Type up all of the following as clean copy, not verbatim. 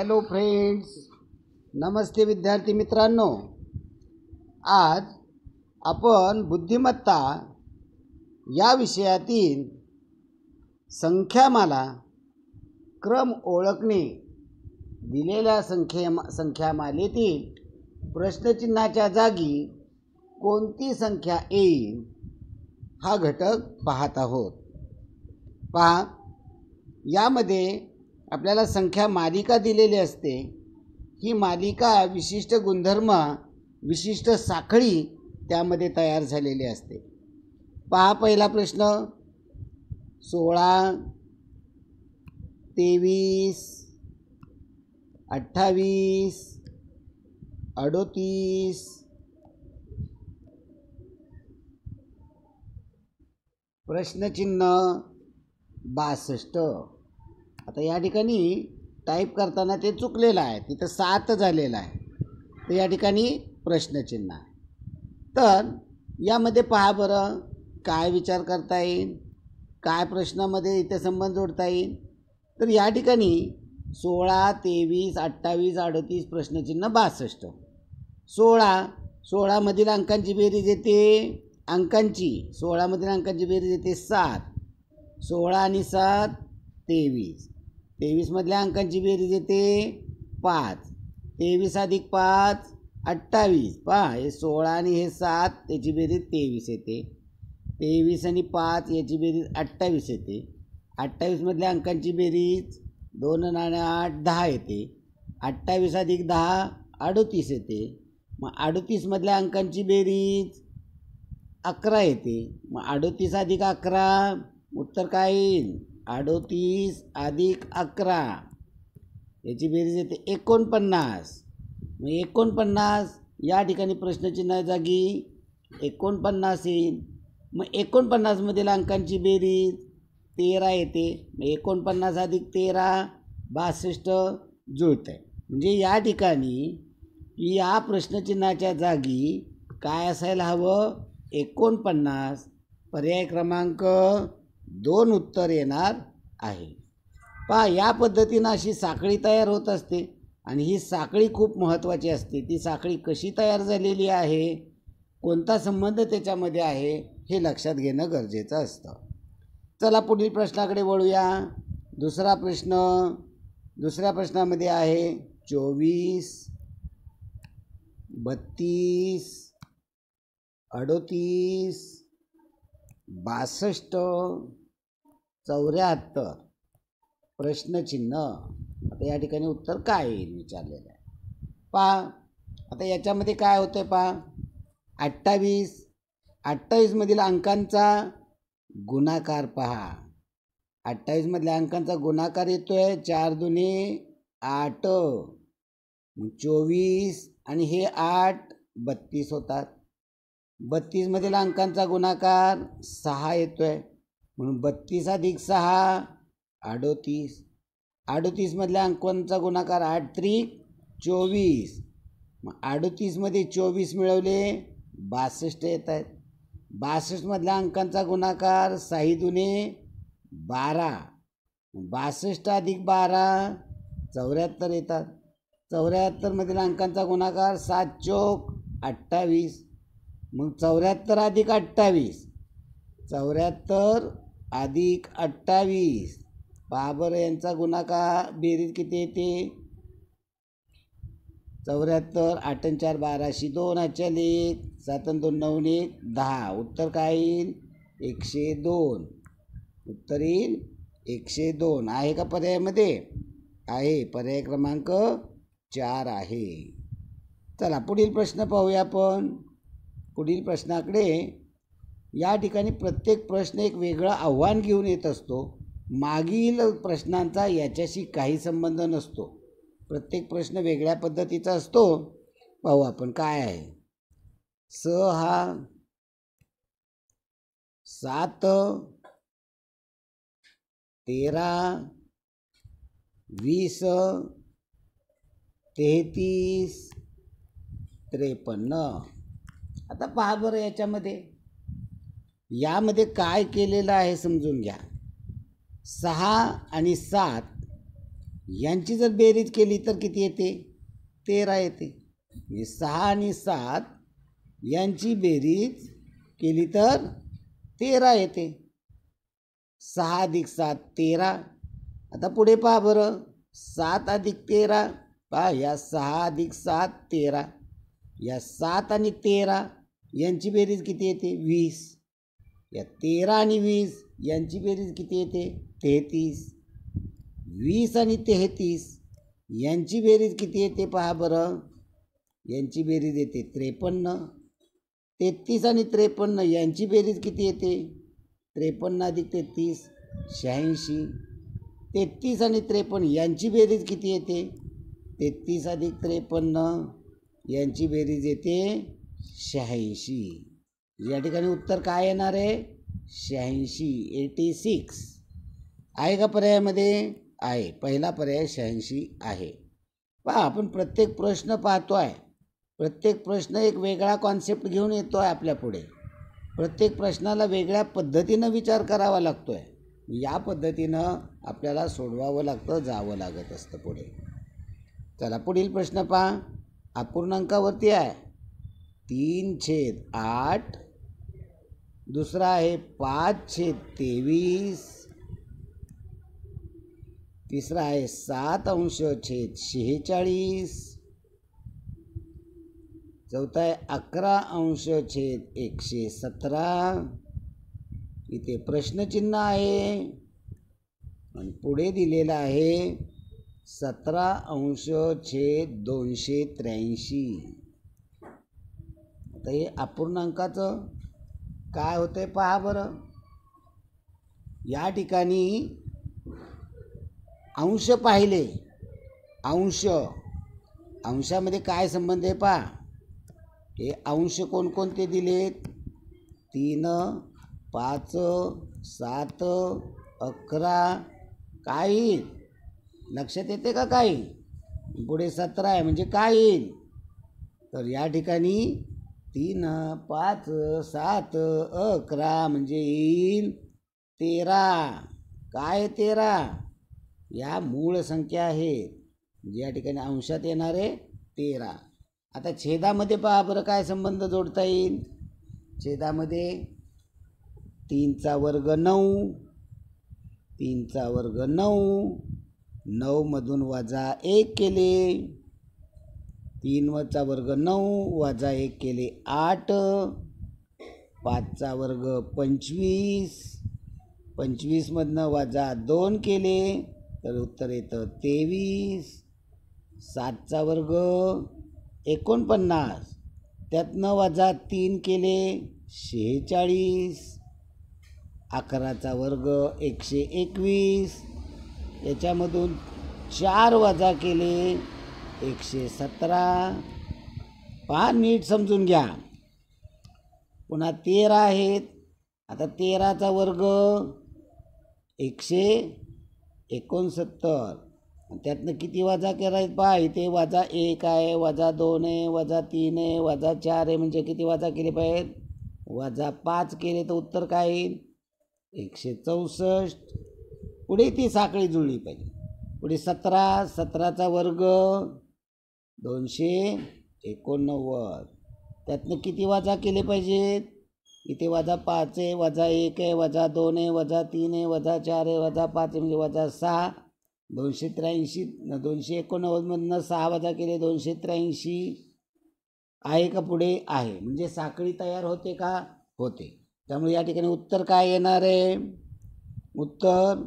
Hello friends, नमस्ते विद्यार्थी मित्रांनो. आज आपण बुद्धिमत्ता या विषयातील संख्यामाला क्रम ओळखणे, दिलेल्या संख्यामालेतील प्रश्नचिन्हाच्या जागी कोणती संख्या येईल हा घटक पाहत आहोत. पहा, यामध्ये आपल्याला संख्या मालिका दिलेली असते. ही मालिका विशिष्ट गुणधर्म, विशिष्ट साखळी त्यामध्ये तयार झालेली असते. पहा, पहिला प्रश्न 16, 23, 28, 38, प्रश्नचिन्ह 62. आता या ठिकाणी टाईप करताना ते चुकलेलं आहे, तिथं 7 झालेलं आहे, तर या ठिकाणी प्रश्नचिन्ह आहे. तर यामध्ये पहा बरं, काय विचार करता येईल, काय प्रश्नामध्ये इथे संबंध जोडता येईल. तर या ठिकाणी 16, 23, 28, 38, प्रश्नचिन्ह 62. 16 मधील अंकांची बेरीज येते, 16 मधील अंकांची बेरीज येते 7. 16 आणि 7 23. 23 मधल्या अंकांची बेरीज येते 5. 23 अधिक 5 28. पहा, हे 16 आणि हे 7 त्याची बेरीज 23 येते. 23 आणि 5 याची बेरीज 28 येते. 28 मधल्या अंकांची बेरीज 2 आणि 8 10 येते. 28 अधिक 10 38 येते. मग 38 मधल्या अंकांची बेरीज 11 येते. मग 38 अधिक 11 उत्तर काय येईल? 38 अधिक 11 याची बेरीज येते 49. मग 49 या ठिकाणी प्रश्नचिन्ह जागी 49 येईल. मग 49 मधील अंकांची बेरीज 13 येते. मग 49 अधिक 13 62 जुळते. म्हणजे या ठिकाणी या प्रश्नचिन्हाच्या जागी काय असायला हवं? 49. पर्याय क्रमांक 2 उत्तर येणार आहे. पहा, या पद्धतीनं अशी साखळी तयार होत असते आणि ही साखळी खूप महत्त्वाची असते. ती साखळी कशी तयार झालेली आहे, कोणता संबंध त्याच्यामध्ये आहे, हे लक्षात घेणं गरजेचं असतं. चला पुढील प्रश्नाकडे वळूया. दुसऱ्या प्रश्नामध्ये आहे 24, 32, 38, 62, 74, प्रश्नचिन्ह. आता या ठिकाणी उत्तर काय येईल विचारलेलं आहे. पहा, आता याच्यामध्ये काय होतं आहे पहा. 28 मधील अंकांचा गुणाकार पहा. 28 मधल्या अंकांचा गुणाकार येतोय 4 दुने 8. 24 आणि हे 8 32 होतात. 32 मधील अंकांचा गुणाकार 6 येतोय, म्हणून 32 अधिक 6 38. 38 मधल्या अंकांचा गुणाकार 8 त्रिक 24. मग 38 मध्ये 24 मिळवले 62 येत आहेत. 62 मधल्या अंकांचा गुणाकार 6 दुने 12. 62 अधिक 12 74 येतात. 74 मधील अंकांचा गुणाकार 7 चोक 28. मग 74 अधिक 28 74 अधिक 28 पहा बरं, यांचा गुणाकार बेरीज किती येते? 74. 8 आणि 4 12, 2 अचल 1, 7 आणि 2 9 1 10. उत्तर काय येईल? 102. उत्तर येईल 102. आहे का पर्यायामध्ये? आहे. पर्याय क्रमांक 4 आहे. चला पुढील प्रश्न पाहूया आपण. पुढील प्रश्नाकडे या ठिकाणी प्रत्येक प्रश्न एक वेगळं आव्हान घेऊन येत असतो. मागील प्रश्नांचा याच्याशी काही संबंध नसतो. प्रत्येक प्रश्न वेगळ्या पद्धतीचा असतो. पाहू आपण काय आहे. 6 7 13 20 33 53. आता पहा बरं, यामध्ये काय केलेलं आहे समजून घ्या. 6 आणि 7 यांची जर बेरीज केली तर किती येते? 13 येते. म्हणजे 6 आणि 7 यांची बेरीज केली तर 13 येते. 6 अधिक 7 13. आता पुढे पहा बरं, 7 अधिक 13 पहा, या 6 अधिक 7 13, या 7 आणि 13 यांची बेरीज किती येते? 20. या 13 आणि 20 यांची बेरीज किती येते? 33. 20 आणि 33 यांची बेरीज किती येते पहा बरं, यांची बेरीज येते 53. 33 आणि 53 यांची बेरीज किती येते? 53 अधिक 33 86. 33 आणि 53 यांची बेरीज किती येते? 33 अधिक 53 यांची बेरीज येते 86. या ठिकाणी उत्तर काय येणार आहे? 86, 86 आहे का पर्यायामध्ये? आहे. पहिला पर्याय 86 आहे. पहा, आपण प्रत्येक प्रश्न पाहतो आहे, प्रत्येक प्रश्न एक वेगळा कॉन्सेप्ट घेऊन येतो आहे आपल्या पुढे. प्रत्येक प्रश्नाला वेगळ्या पद्धतीनं विचार करावा लागतो आहे. या पद्धतीनं आपल्याला सोडवावं लागतं, जावं लागत असतं पुढे. चला पुढील प्रश्न पहा. अपूर्णांकावरती आहे 3/8. दुसरा आहे 5/23. तिसरा आहे 7/46. चौथा आहे 11/117. इथे प्रश्नचिन्ह आहे आणि पुढे दिलेलं आहे 17/283. आता हे अपूर्णांकाचं काय होतंय पहा बरं. या ठिकाणी अंश पाहिले, अंशामध्ये काय संबंध आहे पहा. हे अंश कोणकोणते दिलेत? 3, 5, 7, 11. काय येईल लक्षात येते का? काही पुढे 17 आहे म्हणजे काय येईल? तर या ठिकाणी 3, 5, 7, 11 म्हणजे येईल 13. काय 13? या मूळ संख्या आहेत, म्हणजे या ठिकाणी अंशात येणारे 13. आता छेदामध्ये पहा बरं काय संबंध जोडता येईल. छेदामध्ये 3चा वर्ग 9, 3चा वर्ग 9, 9 मधून वजा 1 केले, 3चा वर्ग 9 वजा 1 केले 8, 5चा वर्ग 25, 25 मधनं वजा 2 केले तर उत्तर येतं 23. 7चा वर्ग 49, त्यातनं वजा 3 केले 46. 11चा वर्ग 121, याच्यामधून 4 वजा केले 117. पहा नीट समजून घ्या. पुन्हा 13 आहेत. आता 13चा वर्ग 169, त्यातनं किती वजा करायचं पहा. इथे वजा 1 आहे, वजा 2 आहे, वजा 3 आहे, वजा 4 आहे, म्हणजे किती वजा केले पाहिजेत? वजा 5 केले तर उत्तर काय येईल? 164. पुढे ती साखळी जुळली पाहिजे. पुढे 17, 17चा वर्ग 289, त्यातनं किती वजा केले पाहिजेत? इथे वजा 5 आहे, वजा 1 आहे, वजा 2 आहे, वजा 3 आहे, वजा 4 आहे, वजा 5 आहे, म्हणजे वजा 6. 283, 289 मधनं 6 वजा केले 283 आहे का? पुढे आहे, म्हणजे साखळी तयार होते का? होते. त्यामुळे या ठिकाणी उत्तर काय येणार आहे? उत्तर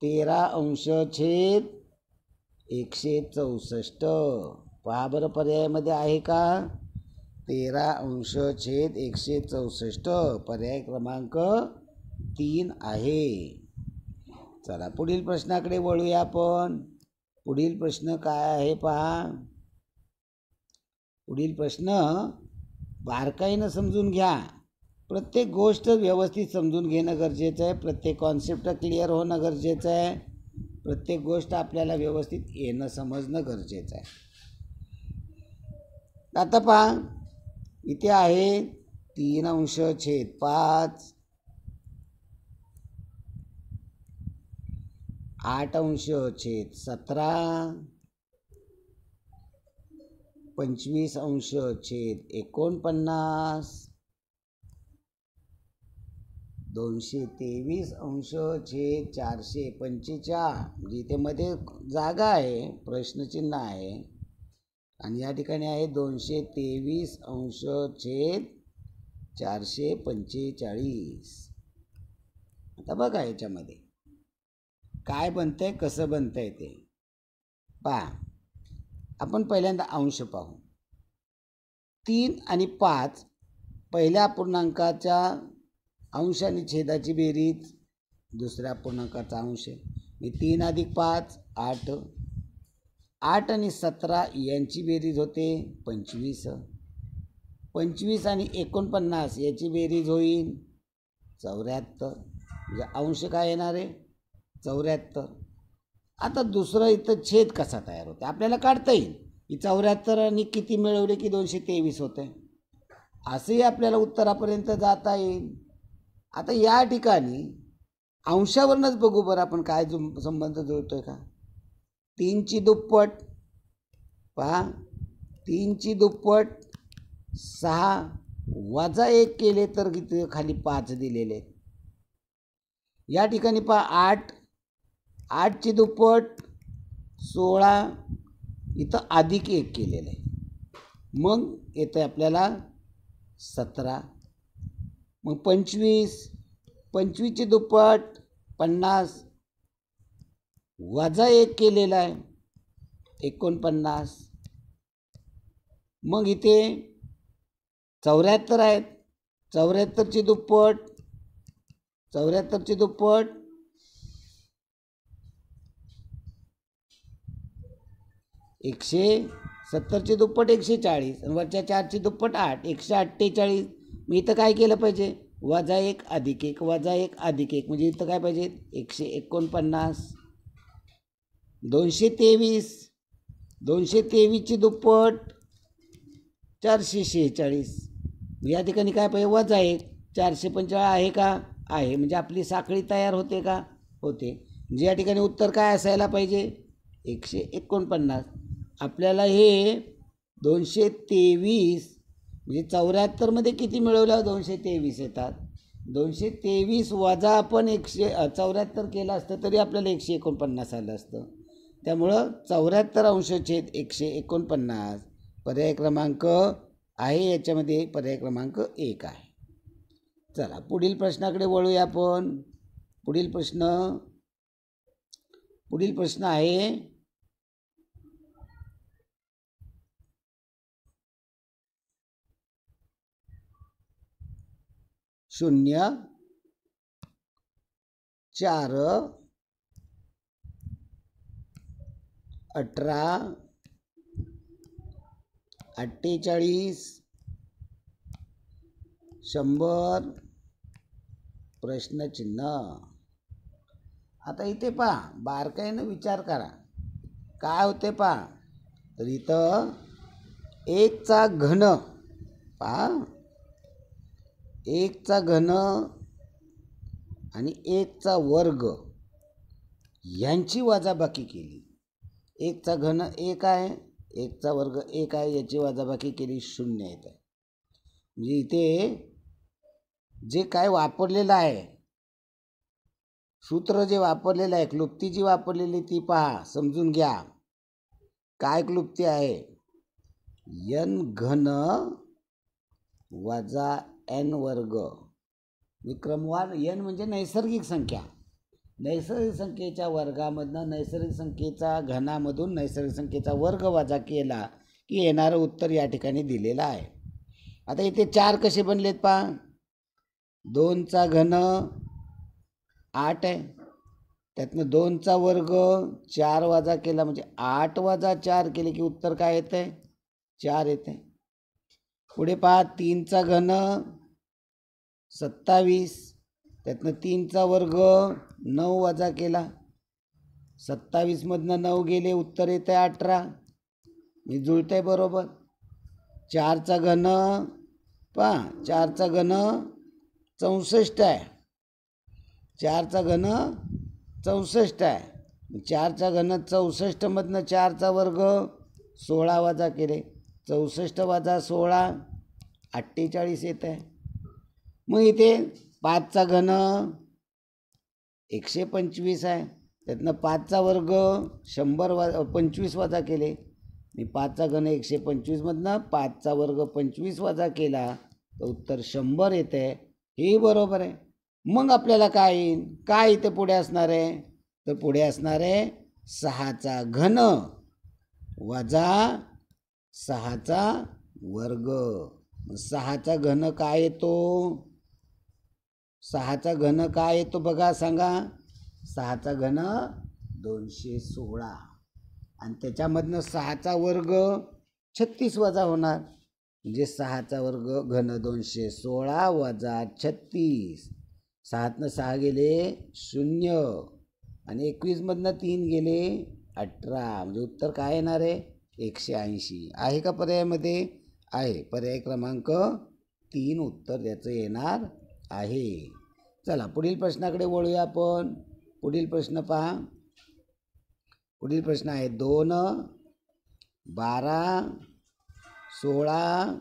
13/164. पहा बरं पर्यायामध्ये आहे का? 13/164 पर्याय क्रमांक 3 आहे. चला पुढील प्रश्नाकडे वळूया आपण. पुढील प्रश्न काय आहे पहा. पुढील प्रश्न बारकाईनं समजून घ्या. प्रत्येक गोष्ट व्यवस्थित समजून घेणं गरजेचं आहे. प्रत्येक कॉन्सेप्ट क्लिअर होणं गरजेचं आहे. प्रत्येक गोष्ट आपल्याला व्यवस्थित येणं समजणं गरजेचं आहे. आता पहा इथे आहे 3/5. 8 अंश छेद 17, 25 अंश छेद 49, 223 अंश छेद 445. म्हणजे इथे मध्ये जागा आहे, प्रश्नचिन्ह आहे, आणि या ठिकाणी आहे 223 अंश छेद 445. आता बघा याच्यामध्ये काय बनतंय, कसं बनतंय ते पहा. आपण पहिल्यांदा अंश पाहू. 3 आणि 5 पहिल्या पूर्णांकाच्या अंश आणि छेदाची बेरीज दुसऱ्या अपूर्णांकाचा अंश आहे. 3 अधिक 5 8, 8 आणि 17 यांची बेरीज होते 25, 25 आणि 49 याची बेरीज होईल 74. म्हणजे अंश काय येणार आहे 74. आता दुसरं इथं छेद कसा तयार होते आपल्याला काढता येईल की 74 आणि किती मिळवले की 223 होते, असंही आपल्याला उत्तरापर्यंत जाता येईल. आता या ठिकाणी अंशावरूनच बघू बरं आपण काय संबंध जुळतोय का. 3ची दुप्पट पहा, 3ची दुप्पट 6 वजा 1 केले तर किती खाली 5 दिलेले आहेत. या ठिकाणी पहा 8, 8ची दुप्पट 16, इथं अधिक 1 केलेलं आहे, मग येतं आपल्याला 17. मग 25, 25ची दुप्पट 50 वजा 1 केलेला आहे 49. मग इथे 74 आहेत, 74ची दुप्पट 74ची दुप्पट 170ची दुप्पट 140 आणि वरच्या 4ची दुप्पट 8 148. मी इथं काय केलं पाहिजे वजा 1 अधिक 1 वजा 1 अधिक 1, म्हणजे इथं काय पाहिजे 149. 223, 223ची दुप्पट 446. या ठिकाणी काय पाहिजे वजा 1, 445 आहे का आहे, म्हणजे आपली साखळी तयार होते का होते. म्हणजे या ठिकाणी उत्तर काय असायला पाहिजे 149. आपल्याला हे 223 म्हणजे 74मध्ये किती मिळवलं 223 येतात. 223 वजा आपण 174 केलं असतं तरी आपल्याला 149 आलं असतं. त्यामुळं 74 अंश छेद 149 पर्याय क्रमांक आहे, याच्यामध्ये पर्याय क्रमांक 1 आहे. चला पुढील प्रश्नाकडे वळूया आपण. पुढील प्रश्न आहे 0, 4, 18, 48, 100 प्रश्नचिन्ह. आता इथे पहा बारकाईनं विचार करा काय होते पहा. तर इथं 1चा घन पहा, 1चा घन आणि 1चा वर्ग यांची वजाबाकी केली. 1चा घन 1 आहे, 1चा वर्ग 1 आहे, याची वजाबाकी केली 0 येत आहे. म्हणजे इथे जे काय वापरलेलं आहे सूत्र जे वापरलेलं आहे, क्लुप्ती जी वापरलेली ती पहा समजून घ्या. काय क्लुप्ती आहे n घन वजा n वर्ग. विक्रमवार n म्हणजे नैसर्गिक संख्या, नैसर्गिक संख्येच्या वर्गामधनं नैसर्गिक संख्येचा घनामधून नैसर्गिक संख्येचा वर्ग वजा केला की येणारं उत्तर या ठिकाणी दिलेलं आहे. आता इथे 4 कसे बनलेत पहा. 2चा घन 8 आहे, त्यातनं 2चा वर्ग 4 वजा केला म्हणजे 8 वजा 4 केले की उत्तर काय येतं 4 येते. पुढे पहा 3चा घन 27, त्यातनं 3चा वर्ग 9 वजा केला, 27मधनं 9 गेले उत्तर येतं 18. मी जुळतंय बरोबर. 4चा घन पहा 4चा घन 64 आहे, 4चा घन 64 आहे, 4चा घन 64मधनं 4चा वर्ग 16 वजा केले, 64 वजा 16 48 येत आहे. मग इथे 5चा घन 125 आहे, त्यातनं 5चा वर्ग 25 वजा केले, आणि 5चा घन 125मधनं 5चा वर्ग 25 वजा केला तर उत्तर 100 येते. हे बरोबर आहे. मग आपल्याला काय येईल, काय इथे पुढे असणार आहे, तर पुढे असणार आहे 6चा घन वजा 6चा वर्ग. 6चा घन काय येतो, 6चा घन काय येतो बघा, सांगा. 6चा घन 216, आणि त्याच्यामधनं 6चा वर्ग 36 वजा होणार, म्हणजे 6चा वर्ग घन 216 वजा 36. 6तनं 6 गेले 0, आणि 21मधनं 3 गेले 18, म्हणजे उत्तर काय येणार आहे 180. आहे का पर्यायामध्ये, आहे. पर्याय क्रमांक 3 उत्तर त्याचं येणार आहे. चला पुढील प्रश्नाकडे वळूया आपण. पुढील प्रश्न पहा. पुढील प्रश्न आहे 2, 12, 16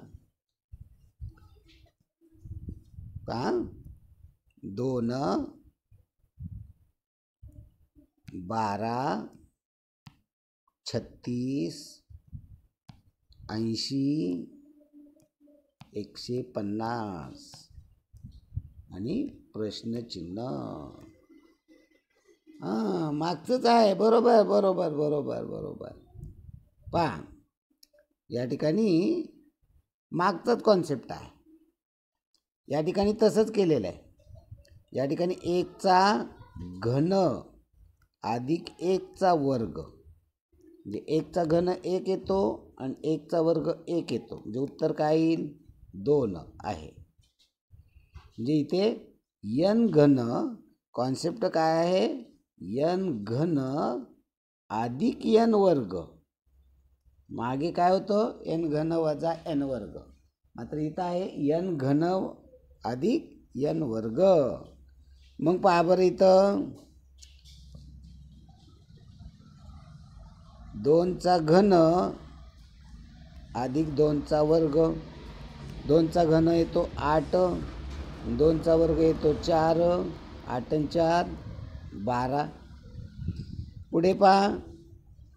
पहा. 2, 12, 36, 80, 150 आणि प्रश्नचिन्ह. हां, मागचंच आहे. बरोबर बरोबर बरोबर बरोबर. पहा, या ठिकाणी मागचाच कॉन्सेप्ट आहे. या ठिकाणी तसंच केलेलं आहे. या ठिकाणी 1चा घन अधिक 1चा वर्ग, म्हणजे 1चा घन 1 येतो आणि 1चा वर्ग 1 येतो, म्हणजे उत्तर काय येईल 2 आहे. म्हणजे इथे n घन कॉन्सेप्ट काय आहे, n घन अधिक n वर्ग. मागे काय होतं n घन वजा n वर्ग, मात्र इथं आहे n घन अधिक n वर्ग. मग पहा बरं, इथं 2चा घन अधिक 2चा वर्ग. 2चा घन येतो 8, 2चा वर्ग येतो 4, 8 आणि 4 12. पुढे पहा,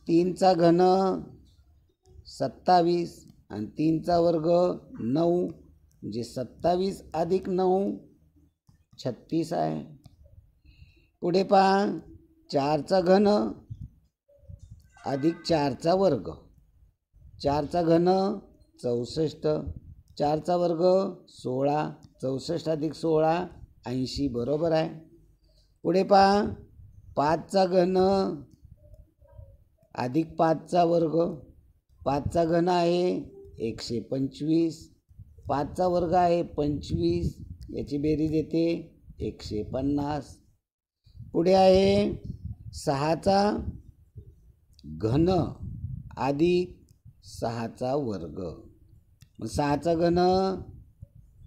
3चा घन 27 आणि 3चा वर्ग 9, म्हणजे 27 अधिक 9 36 आहे. पुढे पहा, 4चा घन अधिक 4चा वर्ग. 4चा घन 64, 4चा वर्ग 16, 64 अधिक 16 80, बरोबर आहे. पुढे पहा, 5चा घन अधिक 5चा वर्ग. 5चा घन आहे 125, 5चा वर्ग आहे 25, याची बेरीज येते 150. पुढे आहे 6चा घन अधिक 6चा वर्ग. 6चा घन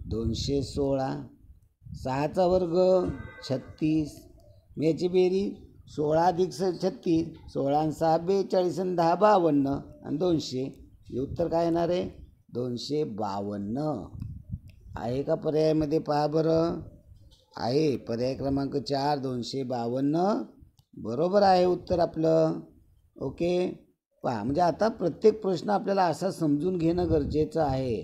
216, 6चा वर्ग 36, याची बेरीज 16 अधिक 36, 16 आणि 6 42 आणि 10 52 आणि 200, हे उत्तर काय येणार आहे 252. आहे का पर्यायामध्ये, पहा बरं. आहे. पर्याय क्रमांक 4 252 बरोबर आहे उत्तर आपलं. ओके. पहा, म्हणजे आता प्रत्येक प्रश्न आपल्याला असा समजून घेणं गरजेचं आहे,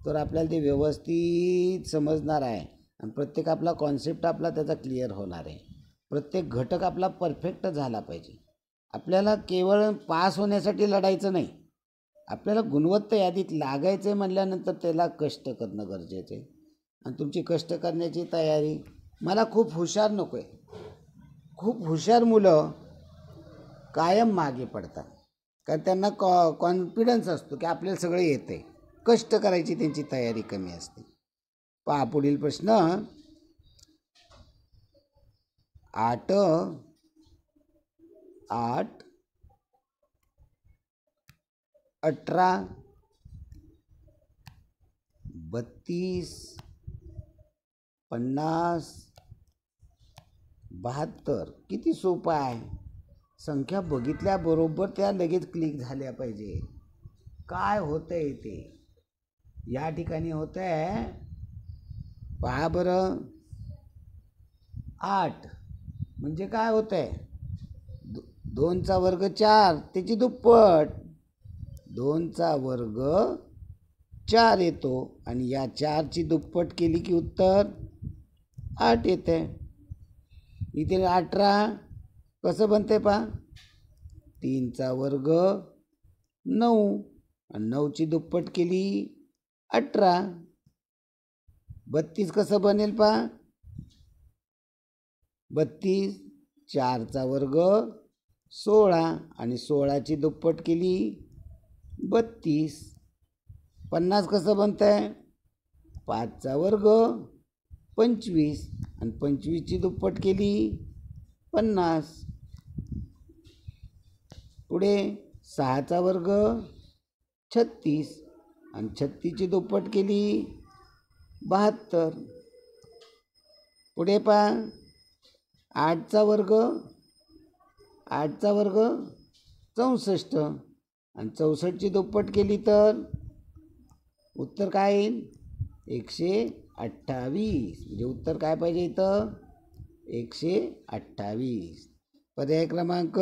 तर आपल्याला ते व्यवस्थित समजणार आहे आणि प्रत्येक आपला कॉन्सेप्ट आपला त्याचा क्लिअर होणार आहे. प्रत्येक घटक आपला परफेक्ट झाला पाहिजे. आपल्याला केवळ पास होण्यासाठी लढायचं नाही, आपल्याला गुणवत्ता यादीत लागायचं आहे म्हटल्यानंतर त्याला कष्ट करणं गरजेचं आहे. आणि तुमची कष्ट करण्याची तयारी. मला खूप हुशार नको आहे. खूप हुशार मुलं कायम मागे पडतात, कारण त्यांना कॉन्फिडन्स असतो की आपल्याला सगळं येते. कष्ट करायची त्यांची तयारी कमी असते. पहा पुढील प्रश्न. 8, 8, 18, 32, 50, 72. किती सोपं आहे. संख्या बघितल्याबरोबर त्या लगेच क्लिक झाल्या पाहिजे. काय होतंय ते या ठिकाणी होतंय पहा बरं. 8 म्हणजे काय होतंय 2चा वर्ग 4 त्याची दुप्पट. 2चा वर्ग 4 येतो आणि या 4ची दुप्पट केली की उत्तर 8 येते. इथे 18 कसं बनते पहा 3चा वर्ग 9 आणि 9ची दुप्पट केली 18. 32 कसं बनेल पहा 32 4चा वर्ग 16 आणि 16ची दुप्पट केली 32. 50 कसं बनतंय 5चा वर्ग 25 आणि 25ची दुप्पट केली 50. पुढे 6चा वर्ग 36 आणि 36ची दुप्पट केली 72. पुढे पहा 8चा वर्ग 64 आणि 64ची दुप्पट केली तर उत्तर काय येईल 128. म्हणजे उत्तर काय पाहिजे इथं 128. पर्याय क्रमांक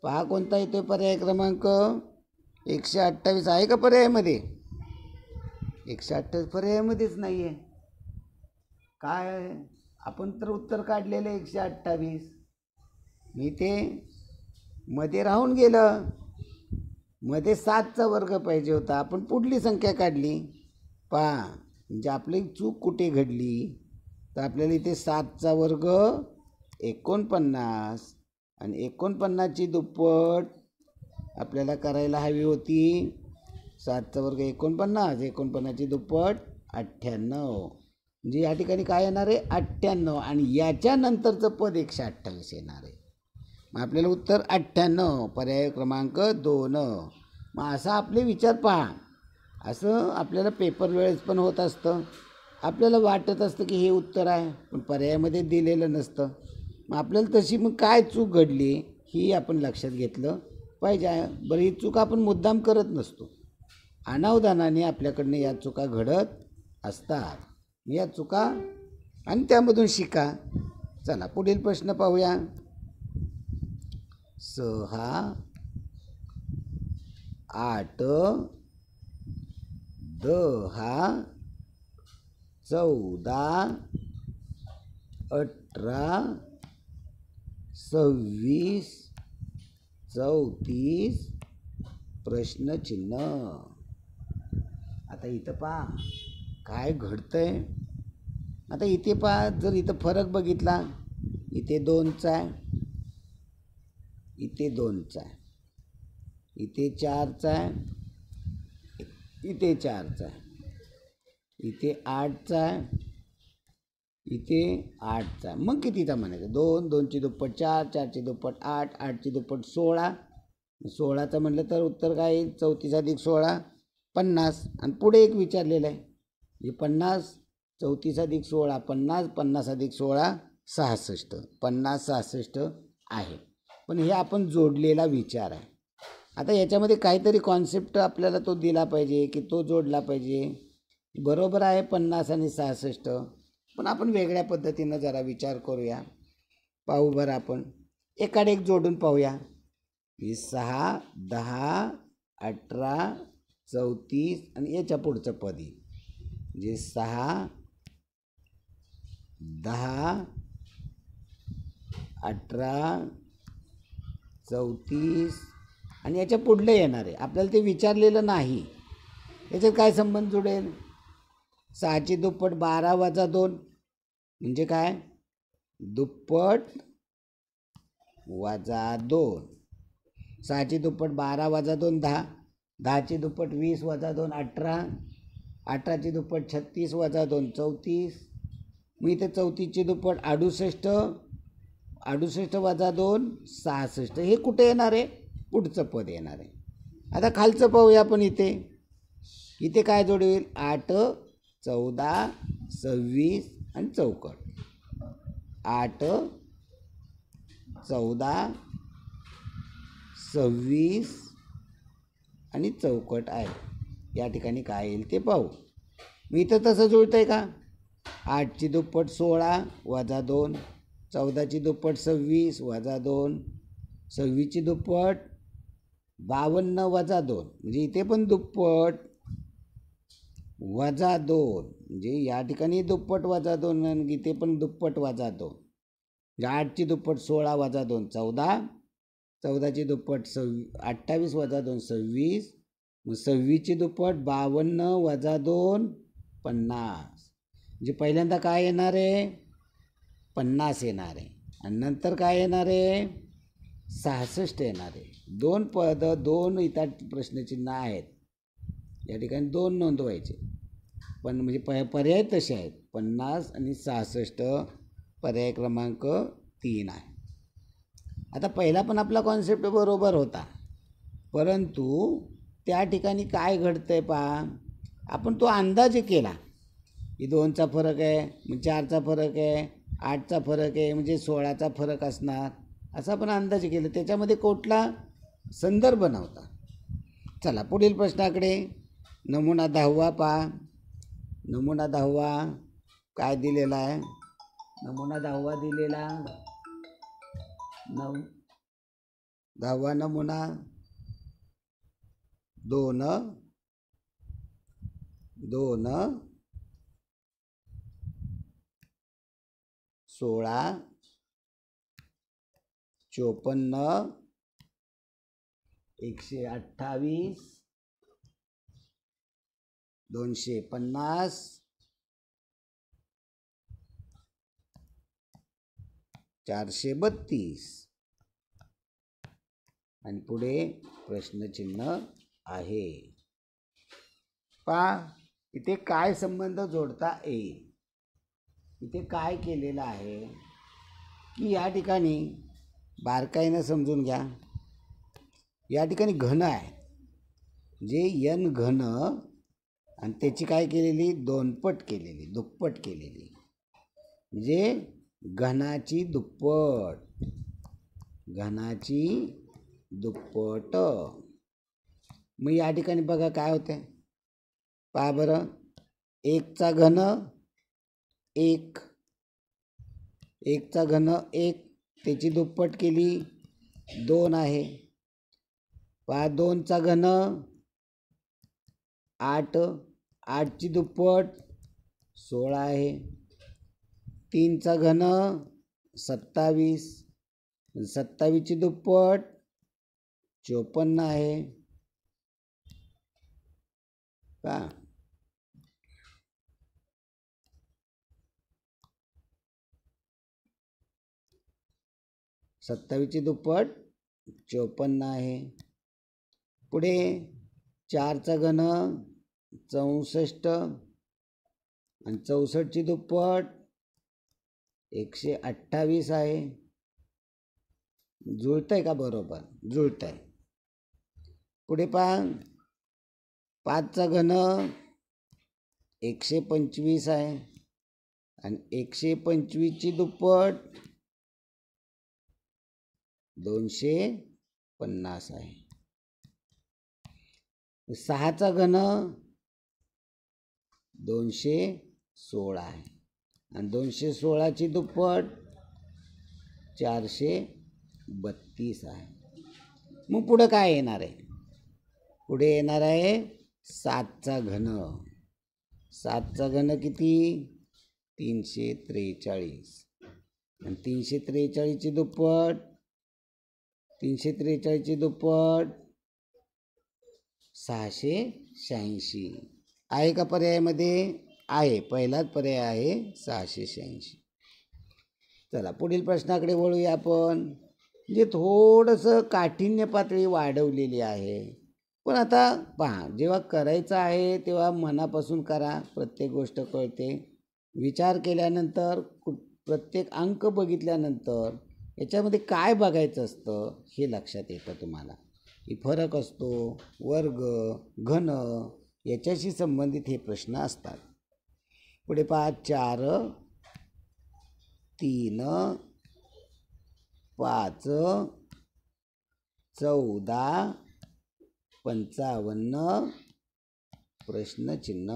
पहा कोणता येतो पर्याय क्रमांक 128 आहे का पर्यायामध्ये. 128 पर्यायामध्येच नाही आहे. काय आपण तर उत्तर काढलेलं 128. मी ते मध्ये राहून गेलं. मध्ये 7चा वर्ग पाहिजे होता. आपण पुढली संख्या काढली. पहा म्हणजे आपली चूक कुठे घडली तर आपल्याला इथे 7चा वर्ग 49 आणि 49ची दुप्पट आपल्याला करायला हवी होती. 7चा वर्ग 49, 49ची दुप्पट 98. म्हणजे या ठिकाणी काय येणार आहे 98 आणि याच्यानंतरचं पद 128 येणार आहे. मग आपल्याला उत्तर 98 पर्याय क्रमांक 2. मग असं आपले विचार पहा. असं आपल्याला पेपर वेळेस पण होत असतं. आपल्याला वाटत असतं की हे उत्तर आहे पण पर्यायामध्ये दिलेलं नसतं. मग आपल्याला तशी मग काय चूक घडली ही आपण लक्षात घेतलं पाहिजे. बरं ही चूक आपण मुद्दाम करत नसतो. अनावधानाने आपल्याकडनं या चुका घडत असतात. या चुका आणि त्यामधून शिका. चला पुढील प्रश्न पाहूया. 6 8 10 14 18 26 34 प्रश्नचिन्ह. आता इथं पहा काय घडतंय. आता इथे पहा जर इथं फरक बघितला इथे 2चा आहे, इथे 2चा आहे, इथे 4चा आहे, इथे 4चा आहे, इथे 8चा आहे, इथे 8चा आहे. मग कितीचा म्हणायचं 2, 2ची दुप्पट 4, 4ची दुप्पट 8, 8ची दुप्पट 16. 16चं म्हटलं तर उत्तर काय येईल 34 अधिक 16 50. आणि पुढे एक विचारलेलं आहे म्हणजे 50 34 अधिक 16 50, 50 अधिक 16 66. 50 66 आहे. पण हे आपण जोडलेला विचार आहे. आता याच्यामध्ये काहीतरी कॉन्सेप्ट आपल्याला तो दिला पाहिजे की तो जोडला पाहिजे. बरोबर आहे 50 आणि 66 पण आपण वेगळ्या पद्धतीनं जरा विचार करूया. पाहू बरं आपण एकाड एक जोडून पाहूया. 6 10 18 34 आणि याच्या पुढचं पद येईल म्हणजे 6 10 18 34 आणि याच्या पुढलं येणार आहे. आपल्याला ते विचारलेलं नाही. याच्यात काय संबंध जुळेल 6ची दुप्पट 12 वजा 2 म्हणजे काय दुप्पट वजा 2. 6ची दुप्पट 12 वजा 2 10, 10ची दुप्पट 20 वजा 2 18, 18ची दुप्पट 36 वजा 2 34. मग इथे 34ची दुप्पट 68, 68 वजा 2 66. हे कुठे येणार आहे पुढचं पद येणार आहे. आता खालचं पाहूया आपण. इथे काय जोड होईल 8 14 26 आणि चौकट. 8 14 26 आणि चौकट आहे. या ठिकाणी काय येईल ते पाहू. मी इथं तसं जुळतं आहे का? 8ची दुप्पट 16 वजा 2, 14ची दुप्पट 26 वजा 2, 26ची दुप्पट 52 वजा 2, म्हणजे इथे पण दुप्पट वजा 2, म्हणजे या ठिकाणी दुप्पट वजा 2 आणि इथे पण दुप्पट वजा 2. म्हणजे 8ची दुप्पट 16 वजा 2 14, 14ची दुप्पट 28 वजा 2 26, मग 26ची दुप्पट 52 वजा 2 50. म्हणजे पहिल्यांदा काय येणार आहे? 50 येणार आहे आणि नंतर काय येणार आहे? 66 येणार आहे. 2 पद 2 इथं प्रश्नचिन्ह आहेत. या ठिकाणी 2 नोंदवायचे, पण म्हणजे पर्याय तसे आहेत. 50 आणि 66 पर्याय क्रमांक 3 आहे. आता पहिला पण आपला कॉन्सेप्ट बरोबर होता, परंतु त्या ठिकाणी काय घडतं आहे पहा, आपण तो अंदाज केला की 2चा फरक आहे, मग 4चा फरक आहे, 8चा फरक आहे, म्हणजे 16चा फरक असणार, असा आपण अंदाज केला. त्याच्यामध्ये कुठला संदर्भ नव्हता. चला पुढील प्रश्नाकडे. नमुना 10वा पहा. नमुना 10वा काय दिलेला आहे? नमुना 10वा दिलेला 10वा नमुना 2 16 54 128 250 432 आणि पुढे प्रश्नचिन्ह आहे. पहा इथे काय संबंध जोडता येईल. इथे काय केलेलं आहे की या ठिकाणी बारकाईनं समजून घ्या. या ठिकाणी घन आहे, जे n घन आणि त्याची काय केलेली? 2पट केलेली, दुप्पट केलेली, म्हणजे घनाची दुप्पट, घनाची दुप्पट. मग या ठिकाणी बघा काय होते, पहा बरं. 1चा घन 1, 1चा घन 1, त्याची दुप्पट केली 2 आहे. पहा 2चा घन 8, 8ची दुप्पट 16 आहे. 3चा घन 27, 27ची दुप्पट 54 आहे. का 27ची दुप्पट 54 आहे. पुढे 4चा घन 64 आणि 64ची दुप्पट 128 आहे. जुळतंय का? बरोबर जुळतंय. पुढे पहा 5चा घन 125 आहे आणि 125ची दुप्पट 250 आहे. 6चा घन 216 आहे आणि 216ची दुप्पट 432 आहे. मग पुढं काय येणार आहे? पुढे येणार आहे 7चा घन. 7चा घन किती? 343 आणि 343ची दुप्पट 686 आहे का पर्यायामध्ये? आहे, पहिलाच पर्याय आहे 686. चला पुढील प्रश्नाकडे वळूया आपण. म्हणजे थोडंसं काठिण्य पातळी वाढवलेली आहे, पण आता पहा, जेव्हा करायचं आहे तेव्हा मनापासून करा, प्रत्येक गोष्ट कळते. विचार केल्यानंतर प्रत्येक अंक बघितल्यानंतर याच्यामध्ये काय बघायचं असतं हे लक्षात येतं तुम्हाला. की फरक असतो, वर्ग, घन याच्याशी संबंधित हे प्रश्न असतात. पुढे पहा 4 3 5 14 55 प्रश्नचिन्ह.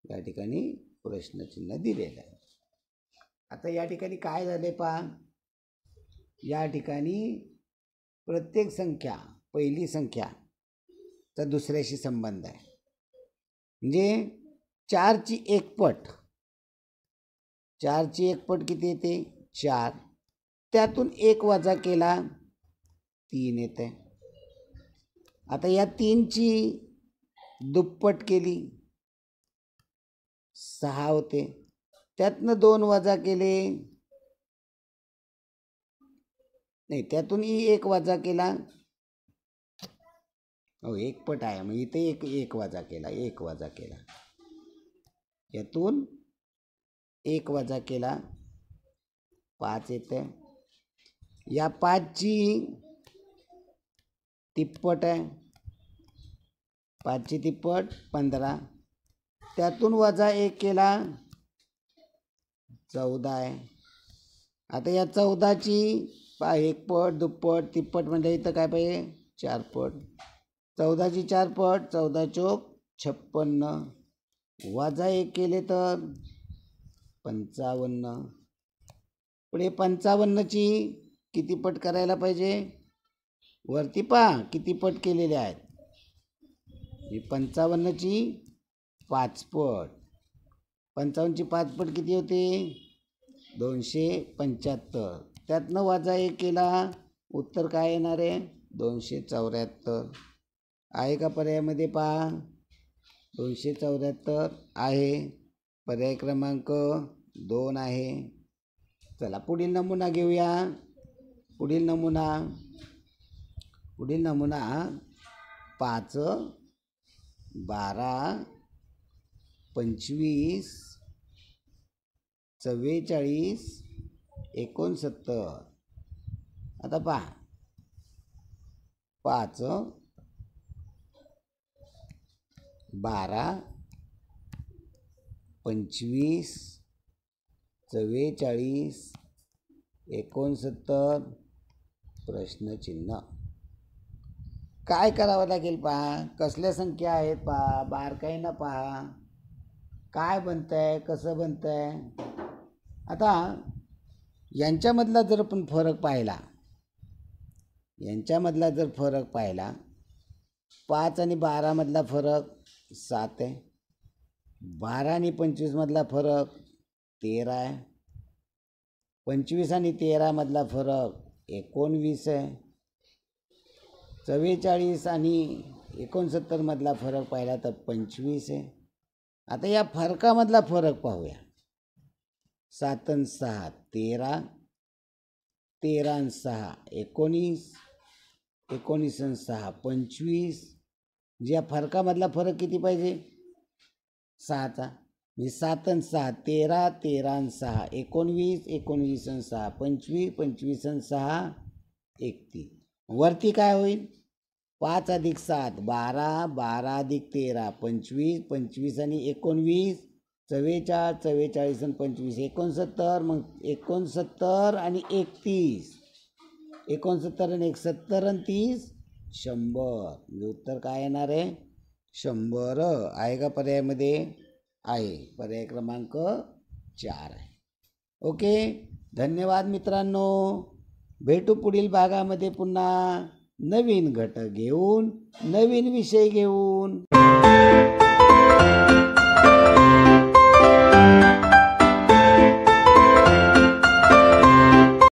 या ठिकाणी प्रश्नचिन्ह दिलेलं आहे. आता या ठिकाणी काय झाले पहा, या ठिकाणी प्रत्येक संख्या पहिली संख्याचा दुसऱ्याशी संबंध आहे. म्हणजे 4ची एकपट, 4ची एकपट किती येते 4, त्यातून 1 वजा केला 3 येते. आता या 3ची दुप्पट केली 6 होते, त्यातनं 2 वजा केले, नाही त्यातून 1 वजा केला, हो एकपट आहे मग इथे एक वजा केला, 1 वजा केला, यातून 1 वजा केला 5 येते. या 5ची तिप्पट आहे, 5ची तिप्पट 15, त्यातून वजा 1 केला 14 आहे. आता या 14ची एकपट दुप्पट तिप्पट म्हणजे इथं काय पाहिजे 4 पट. 14ची 4 पट 14 चोक 56, वजा 1 केले तर 55. पुढे 55ची किती पट करायला पाहिजे, वरती पहा किती पट केलेले आहेत. 55ची 5 पट, 55ची 5 पट किती होते 275, त्यातनं वजा 1 केला, उत्तर काय येणार आहे 274 आहे का पर्यायामध्ये पहा 274 आहे. पर्याय क्रमांक 2 आहे. चला पुढील नमुना घेऊया. पुढील नमुना 5 12 25 44 69. आता पहा 5 12 25 44 69 प्रश्नचिन्ह. काय करावं लागेल पहा, कसल्या संख्या आहेत पहा, बारकाईनं पहा काय बनतंय कसं बनतंय. आता यांच्यामधला जर आपण फरक पाहिला, यांच्यामधला जर फरक पाहिला 5 आणि 12 मधला फरक 7 आहे, 12 आणि 25 मधला फरक 13 आहे, 25 आणि 13 मधला फरक 19 आहे, 44 आणि 69 मधला फरक पाहिला तर 25 आहे. आता या फरकामधला फरक पाहूया. 7 आणि 6 13, 13 आणि 6 19, 19 आणि 6 25. या फरकामधला फरक किती पाहिजे 6चा, म्हणजे 7 आणि 6 13, 13 आणि 6 19, 19 आणि 6 25, 25 आणि 6 31. वरती काय होईल 5 अधिक 7 12, 12 अधिक 13 25, 25 आणि 19 44, 44 आणि 25 69. मग 69 आणि 31, 69 आणि 71 आणि 30 100. म्हणजे उत्तर काय येणार आहे 100 आहे का पर्यायामध्ये आहे. पर्याय क्रमांक 4 आहे. ओके, धन्यवाद मित्रांनो. भेटू पुढील भागामध्ये पुन्हा नवीन घटक घेऊन, नवीन विषय घेऊन.